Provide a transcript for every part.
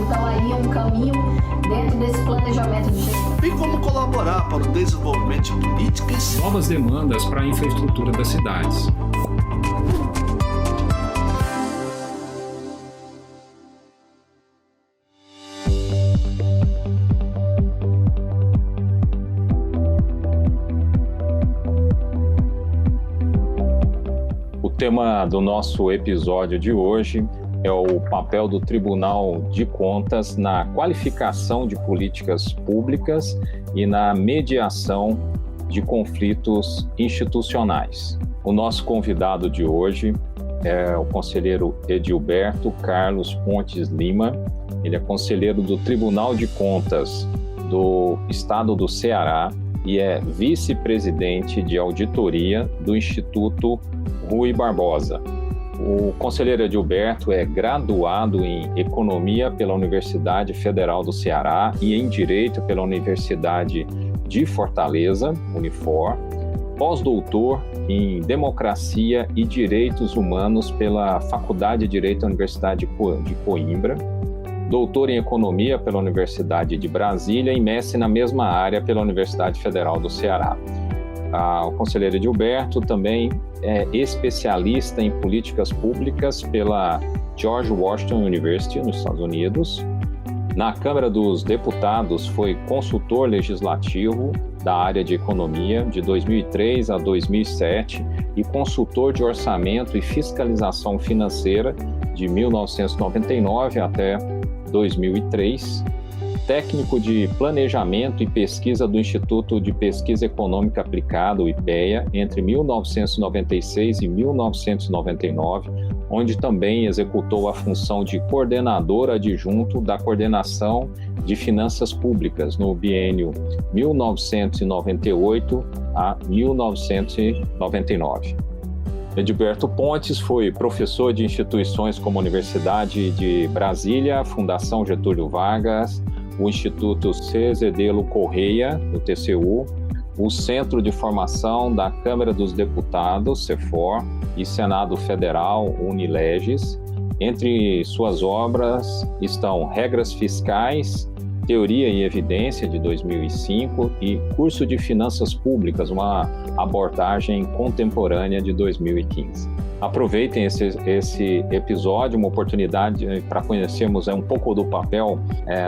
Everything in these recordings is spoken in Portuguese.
Então aí é um caminho dentro desse planejamento de gestão. Bem como colaborar para o desenvolvimento de políticas. Novas demandas para a infraestrutura das cidades. O tema do nosso episódio de hoje é o papel do Tribunal de Contas na qualificação de políticas públicas e na mediação de conflitos institucionais. O nosso convidado de hoje é o conselheiro Edilberto Carlos Pontes Lima. Ele é conselheiro do Tribunal de Contas do Estado do Ceará e é vice-presidente de auditoria do Instituto Rui Barbosa. O conselheiro Edilberto é graduado em Economia pela Universidade Federal do Ceará e em Direito pela Universidade de Fortaleza, Unifor, pós-doutor em Democracia e Direitos Humanos pela Faculdade de Direito da Universidade de Coimbra, doutor em Economia pela Universidade de Brasília e mestre na mesma área pela Universidade Federal do Ceará. O conselheiro Edilberto também é especialista em políticas públicas pela George Washington University, nos Estados Unidos. Na Câmara dos Deputados, foi consultor legislativo da área de economia de 2003 a 2007 e consultor de orçamento e fiscalização financeira de 1999 até 2003. Técnico de Planejamento e Pesquisa do Instituto de Pesquisa Econômica Aplicada, o IPEA, entre 1996 e 1999, onde também executou a função de coordenador adjunto da Coordenação de Finanças Públicas no biênio 1998 a 1999. Edilberto Pontes foi professor de instituições como a Universidade de Brasília, Fundação Getúlio Vargas, o Instituto Cezedelo Correia, o TCU, o Centro de Formação da Câmara dos Deputados, CEFOR, e Senado Federal, Unileges. Entre suas obras estão Regras Fiscais, Teoria e Evidência, de 2005, e Curso de Finanças Públicas, uma abordagem contemporânea, de 2015. Aproveitem esse episódio, uma oportunidade para conhecermos um pouco do papel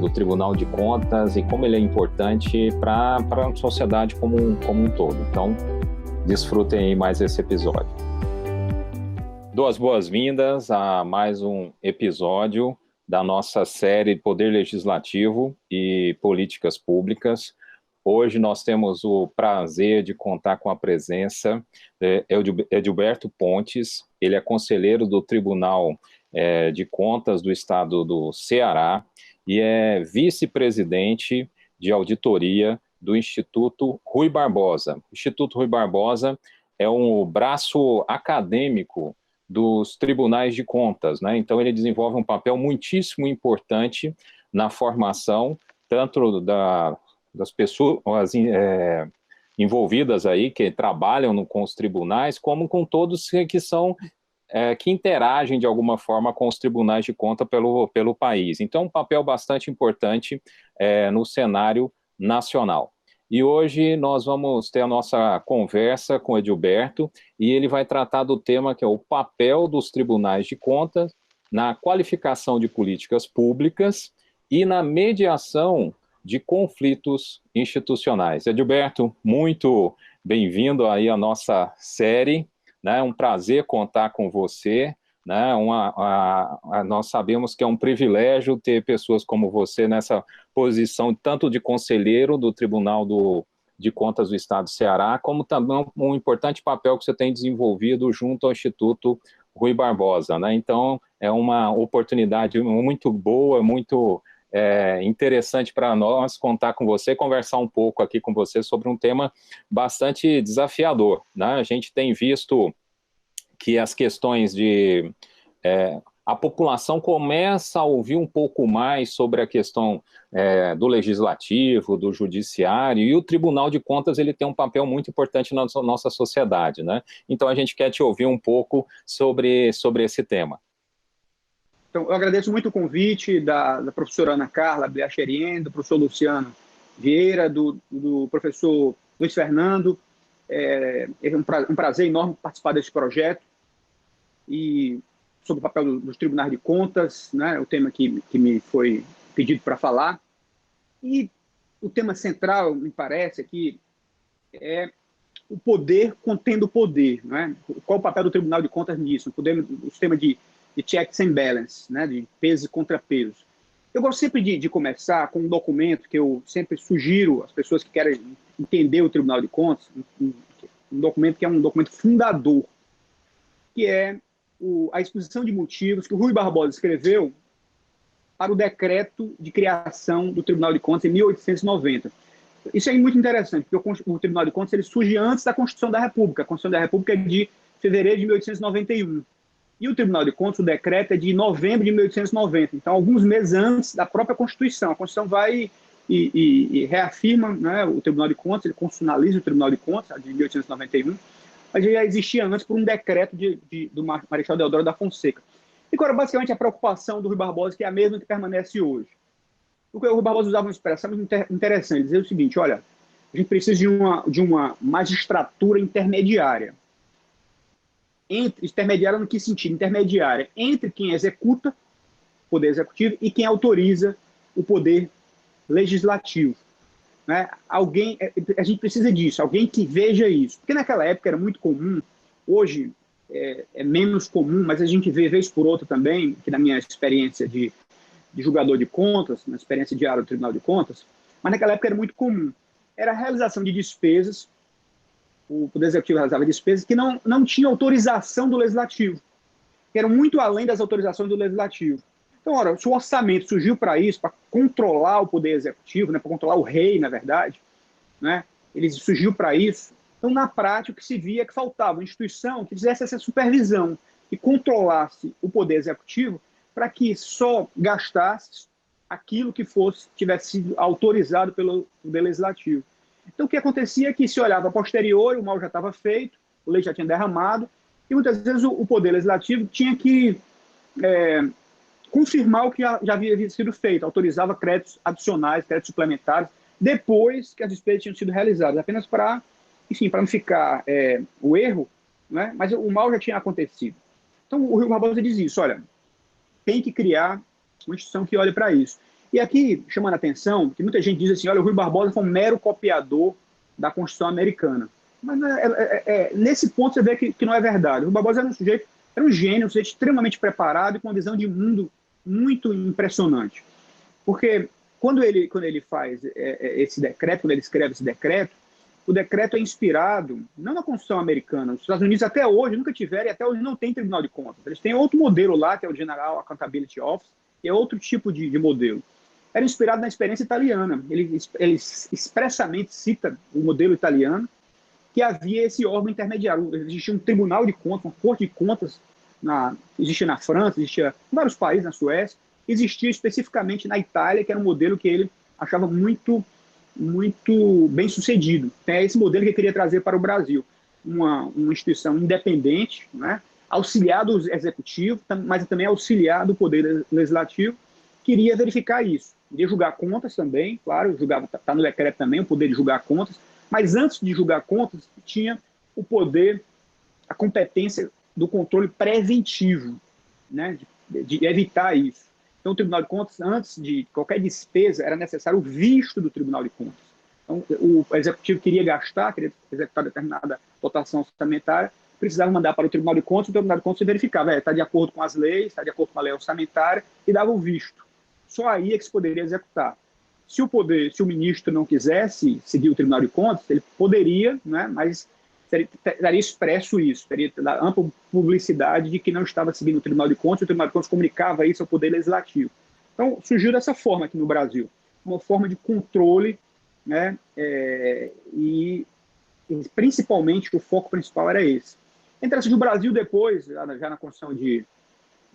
do Tribunal de Contas e como ele é importante para a sociedade como um todo. Então, desfrutem mais esse episódio. Dou as boas-vindas a mais um episódio da nossa série Poder Legislativo e Políticas Públicas. Hoje nós temos o prazer de contar com a presença de Edilberto Pontes. Ele é conselheiro do Tribunal de Contas do Estado do Ceará e é vice-presidente de auditoria do Instituto Rui Barbosa. O Instituto Rui Barbosa é um braço acadêmico dos tribunais de contas, né? Então ele desenvolve um papel muitíssimo importante na formação, tanto das pessoas envolvidas aí, que trabalham com os tribunais, como com todos que interagem de alguma forma com os tribunais de conta pelo país. Então, um papel bastante importante no cenário nacional. E hoje nós vamos ter a nossa conversa com o Edilberto, e ele vai tratar do tema que é o papel dos tribunais de contas na qualificação de políticas públicas e na mediação de conflitos institucionais. Edilberto, muito bem-vindo aí à nossa série, né? É um prazer contar com você, né? Nós sabemos que é um privilégio ter pessoas como você nessa posição, tanto de conselheiro do Tribunal de Contas do Estado do Ceará, como também um importante papel que você tem desenvolvido junto ao Instituto Rui Barbosa, né? Então, é uma oportunidade muito boa, muito interessante para nós contar com você, conversar um pouco aqui com você sobre um tema bastante desafiador, né? A gente tem visto que as questões a população começa a ouvir um pouco mais sobre a questão do legislativo, do judiciário, e o Tribunal de Contas ele tem um papel muito importante na nossa sociedade, né? Então a gente quer te ouvir um pouco sobre esse tema. Então, eu agradeço muito o convite da professora Ana Carla Biacherien, do professor Luciano Vieira, do professor Luiz Fernando. É um prazer enorme participar desse projeto e sobre o papel dos tribunais de contas, né, o tema que me foi pedido para falar. E o tema central, me parece, aqui é o poder contendo o poder, né? Qual o papel do Tribunal de Contas nisso? O sistema de checks and balance, né? De pesos e contrapesos. Eu gosto sempre de começar com um documento que eu sempre sugiro às pessoas que querem entender o Tribunal de Contas, um documento que é um documento fundador, que é a exposição de motivos que o Rui Barbosa escreveu para o decreto de criação do Tribunal de Contas em 1890. Isso é muito interessante, porque o Tribunal de Contas ele surge antes da Constituição da República. A Constituição da República é de fevereiro de 1891. E o Tribunal de Contas, o decreto, é de novembro de 1890. Então, alguns meses antes da própria Constituição. A Constituição vai e reafirma, né, o Tribunal de Contas, ele constitucionaliza o Tribunal de Contas, de 1891, mas ele já existia antes por um decreto do Marechal Deodoro da Fonseca. E agora, basicamente, a preocupação do Rui Barbosa, que é a mesma que permanece hoje. O Rui Barbosa usava uma expressão muito interessante, ele dizia o seguinte: olha, a gente precisa de uma magistratura intermediária. Intermediária no que sentido? Intermediária entre quem executa, o poder executivo, e quem autoriza o poder legislativo. Né? A gente precisa disso, alguém que veja isso. Porque naquela época era muito comum, hoje é menos comum, mas a gente vê vez por outra também, que na minha experiência de julgador de contas, na experiência diária do Tribunal de Contas, mas naquela época era muito comum. Era a realização de despesas, o Poder Executivo realizava despesas que não tinham autorização do Legislativo, que eram muito além das autorizações do Legislativo. Então, ora, se o orçamento surgiu para isso, para controlar o Poder Executivo, né, para controlar o rei, na verdade, né, ele surgiu para isso, então, na prática, o que se via é que faltava uma instituição que fizesse essa supervisão e controlasse o Poder Executivo para que só gastasse aquilo que tivesse sido autorizado pelo Poder Legislativo. Então, o que acontecia é que se olhava a posteriori, o mal já estava feito, o leite já tinha derramado, e muitas vezes o Poder Legislativo tinha que confirmar o que já havia sido feito, autorizava créditos adicionais, créditos suplementares, depois que as despesas tinham sido realizadas, apenas para, enfim, para não ficar o erro, né? Mas o mal já tinha acontecido. Então, o Rui Barbosa diz isso: olha, tem que criar uma instituição que olhe para isso. E aqui, chamando a atenção, que muita gente diz assim: olha, o Rui Barbosa foi um mero copiador da Constituição americana. Mas nesse ponto você vê que não é verdade. O Rui Barbosa era um gênio, um sujeito extremamente preparado e com uma visão de mundo muito impressionante. Porque quando ele faz esse decreto, quando ele escreve esse decreto, o decreto é inspirado não na Constituição americana. Os Estados Unidos até hoje nunca tiveram, e até hoje não tem Tribunal de Contas. Eles têm outro modelo lá, que é o General Accountability Office, que é outro tipo de modelo. Era inspirado na experiência italiana. Ele expressamente cita o modelo italiano, que havia esse órgão intermediário. Existia um tribunal de contas, uma corte de contas, existia na França, existia em vários países, na Suécia, existia especificamente na Itália, que era um modelo que ele achava muito bem sucedido. É esse modelo que ele queria trazer para o Brasil. Uma instituição independente, né, auxiliar do executivo, mas também auxiliar do poder legislativo, queria verificar isso. Queria julgar contas também, claro, está no decreto também o poder de julgar contas, mas antes de julgar contas, tinha o poder, a competência do controle preventivo, né, de evitar isso. Então, o Tribunal de Contas, antes de qualquer despesa, era necessário o visto do Tribunal de Contas. Então, o Executivo queria executar determinada dotação orçamentária, precisava mandar para o Tribunal de Contas, o Tribunal de Contas verificava, está de acordo com as leis, está de acordo com a lei orçamentária, e dava o visto. Só aí é que se poderia executar. Se o ministro não quisesse seguir o Tribunal de Contas, ele poderia, né, mas estaria expresso isso, teria ampla publicidade de que não estava seguindo o Tribunal de Contas, e o Tribunal de Contas comunicava isso ao Poder Legislativo. Então, surgiu dessa forma aqui no Brasil, uma forma de controle, né, e principalmente o foco principal era esse. Interessante, o Brasil depois, já na Constituição de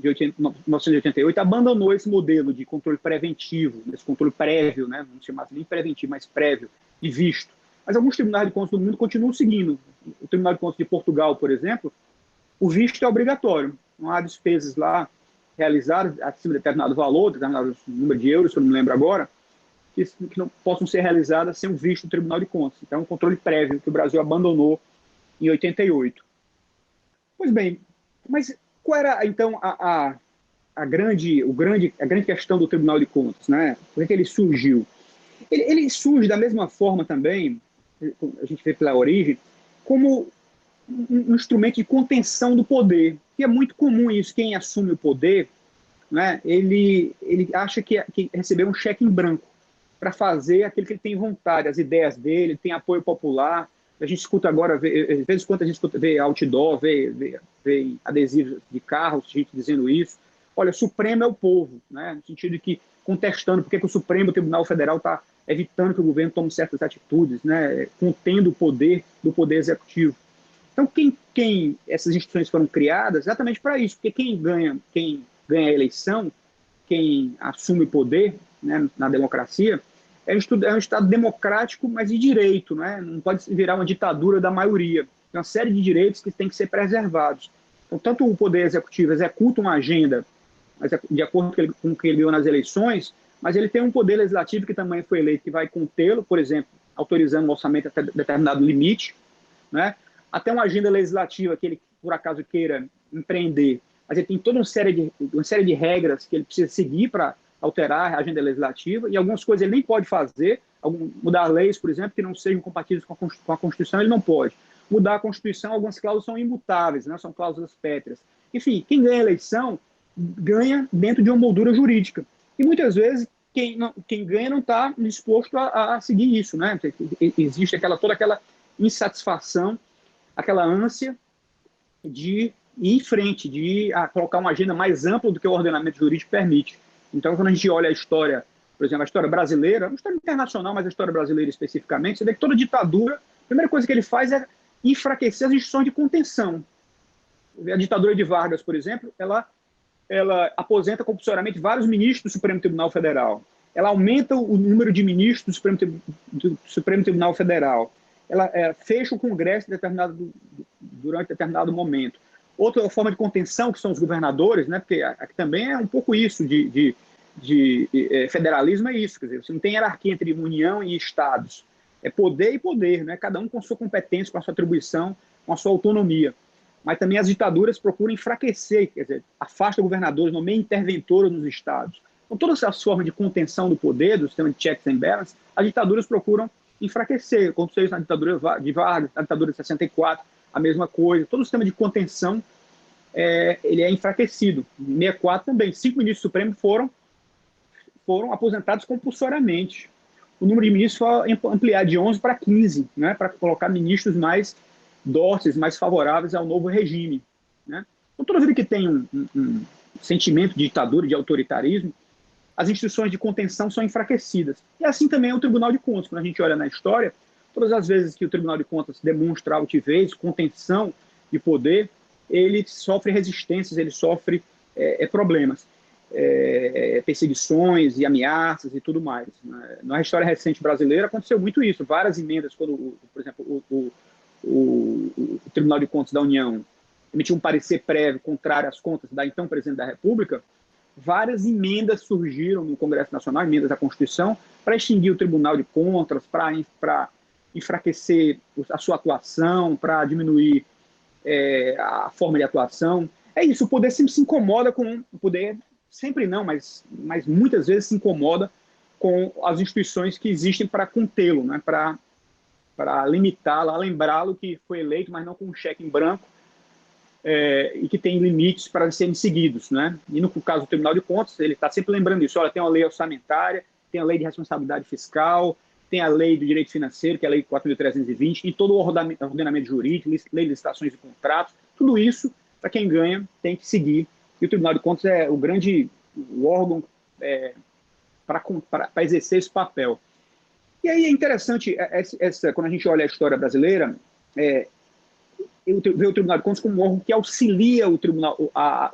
1988, abandonou esse modelo de controle preventivo, esse controle prévio, né, não se chama nem preventivo, mas prévio, de visto. Mas alguns tribunais de contas do mundo continuam seguindo. O Tribunal de Contas de Portugal, por exemplo, o visto é obrigatório. Não há despesas lá realizadas, acima de determinado valor, determinado número de euros, se eu não me lembro agora, que não possam ser realizadas sem o visto do Tribunal de Contas. Então, é um controle prévio que o Brasil abandonou em 88. Pois bem, mas qual era, então, a grande questão do Tribunal de Contas, né? Por que ele surgiu? Ele surge da mesma forma também, a gente vê pela origem, como um instrumento de contenção do poder, que é muito comum isso. Quem assume o poder, né, ele acha que recebeu um cheque em branco para fazer aquilo que ele tem vontade, as ideias dele, tem apoio popular. A gente escuta agora, de vez em quando a gente vê outdoor, vê adesivos de carros, gente dizendo isso. Olha, o Supremo é o povo, né, no sentido de que contestando por que o Supremo Tribunal Federal está evitando que o governo tome certas atitudes, né, contendo o poder do poder executivo. Então, essas instituições foram criadas exatamente para isso, porque quem ganha a eleição, quem assume o poder, né, na democracia, é um Estado democrático, mas de direito, né? Não pode virar uma ditadura da maioria. Tem uma série de direitos que têm que ser preservados. Então, tanto o poder executivo executa uma agenda de acordo com o que ele ganhou nas eleições, mas ele tem um poder legislativo que também foi eleito, que vai contê-lo, por exemplo, autorizando um orçamento até determinado limite, né? Até uma agenda legislativa que ele, por acaso, queira empreender, mas ele tem toda uma série de regras que ele precisa seguir para alterar a agenda legislativa, e algumas coisas ele nem pode fazer, mudar leis, por exemplo, que não sejam compatíveis com a Constituição, ele não pode. Mudar a Constituição, algumas cláusulas são imutáveis, né? São cláusulas pétreas. Enfim, quem ganha a eleição, ganha dentro de uma moldura jurídica. E muitas vezes, quem ganha não está disposto a seguir isso, né? Existe toda aquela insatisfação, aquela ânsia de ir em frente, de colocar uma agenda mais ampla do que o ordenamento jurídico permite. Então, quando a gente olha a história, por exemplo, a história brasileira, a história internacional, mas a história brasileira especificamente, você vê que toda ditadura, a primeira coisa que ele faz é enfraquecer as instituições de contenção. A ditadura de Vargas, por exemplo, ela aposenta compulsoriamente vários ministros do Supremo Tribunal Federal. Ela aumenta o número de ministros do Supremo Tribunal Federal. Ela fecha o Congresso durante determinado momento. Outra forma de contenção, que são os governadores, né, porque aqui também é um pouco isso de federalismo, é isso. Quer dizer, você não tem hierarquia entre União e Estados. É poder e poder, né, cada um com a sua competência, com a sua atribuição, com a sua autonomia. Mas também as ditaduras procuram enfraquecer, quer dizer, afasta governadores, nomeia interventores nos estados. Então, todas as formas de contenção do poder, do sistema de checks and balances, as ditaduras procuram enfraquecer. Aconteceu isso na ditadura de Vargas, na ditadura de 64, a mesma coisa. Todo o sistema de contenção ele é enfraquecido. Em 64 também, 5 ministros supremos foram aposentados compulsoriamente. O número de ministros foi ampliado de 11 para 15, né, para colocar ministros mais dóceis, mais favoráveis ao novo regime, né? Então, toda vez que tem um sentimento de ditadura, de autoritarismo, as instituições de contenção são enfraquecidas. E assim também é o Tribunal de Contas. Quando a gente olha na história, todas as vezes que o Tribunal de Contas demonstra altivez, contenção de poder, ele sofre resistências, ele sofre problemas, perseguições e ameaças e tudo mais. Na história recente brasileira aconteceu muito isso. Várias emendas, quando, por exemplo, o Tribunal de Contas da União emitiu um parecer prévio contrário às contas da então Presidente da República, várias emendas surgiram no Congresso Nacional, emendas à Constituição, para extinguir o Tribunal de Contas, para enfraquecer a sua atuação, para diminuir a forma de atuação. É isso, o poder sempre se incomoda com o poder, sempre não, mas muitas vezes se incomoda com as instituições que existem para contê-lo, né, para limitá-lo, lembrá-lo que foi eleito, mas não com um cheque em branco, e que tem limites para serem seguidos, né? E no caso do Tribunal de Contas, ele está sempre lembrando isso. Olha, tem uma lei orçamentária, tem a lei de responsabilidade fiscal, tem a lei do direito financeiro, que é a lei 4.320, e todo o ordenamento jurídico, lei de licitações e contratos, tudo isso, para quem ganha, tem que seguir. E o Tribunal de Contas é o órgão para exercer esse papel. E aí é interessante, quando a gente olha a história brasileira, ver o Tribunal de Contas como um órgão que auxilia o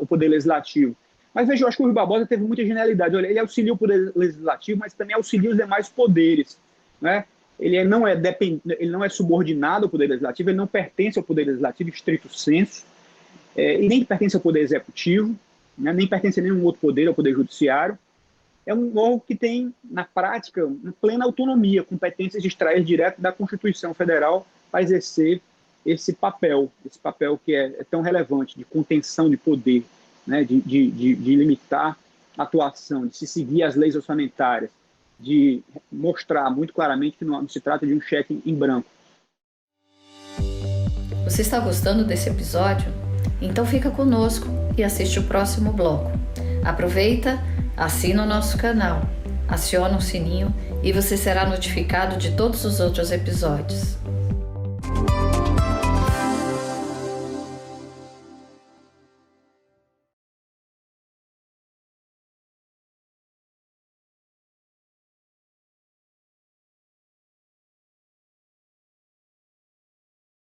Poder Legislativo. Mas veja, eu acho que o Rui Barbosa teve muita genialidade. Olha, ele auxilia o Poder Legislativo, mas também auxilia os demais poderes, né? Ele não é subordinado ao Poder Legislativo, ele não pertence ao Poder Legislativo em estrito senso, e nem pertence ao Poder Executivo. né, nem pertence a nenhum outro poder, ao Poder Judiciário. É um órgão que tem, na prática, uma plena autonomia, competências extraídas direto da Constituição Federal para exercer esse papel que é tão relevante, de contenção de poder, né, de limitar a atuação, de se seguir as leis orçamentárias, de mostrar muito claramente que não se trata de um cheque em branco. Você está gostando desse episódio? Então fica conosco e assiste o próximo bloco. Aproveita, assina o nosso canal, aciona o sininho e você será notificado de todos os outros episódios.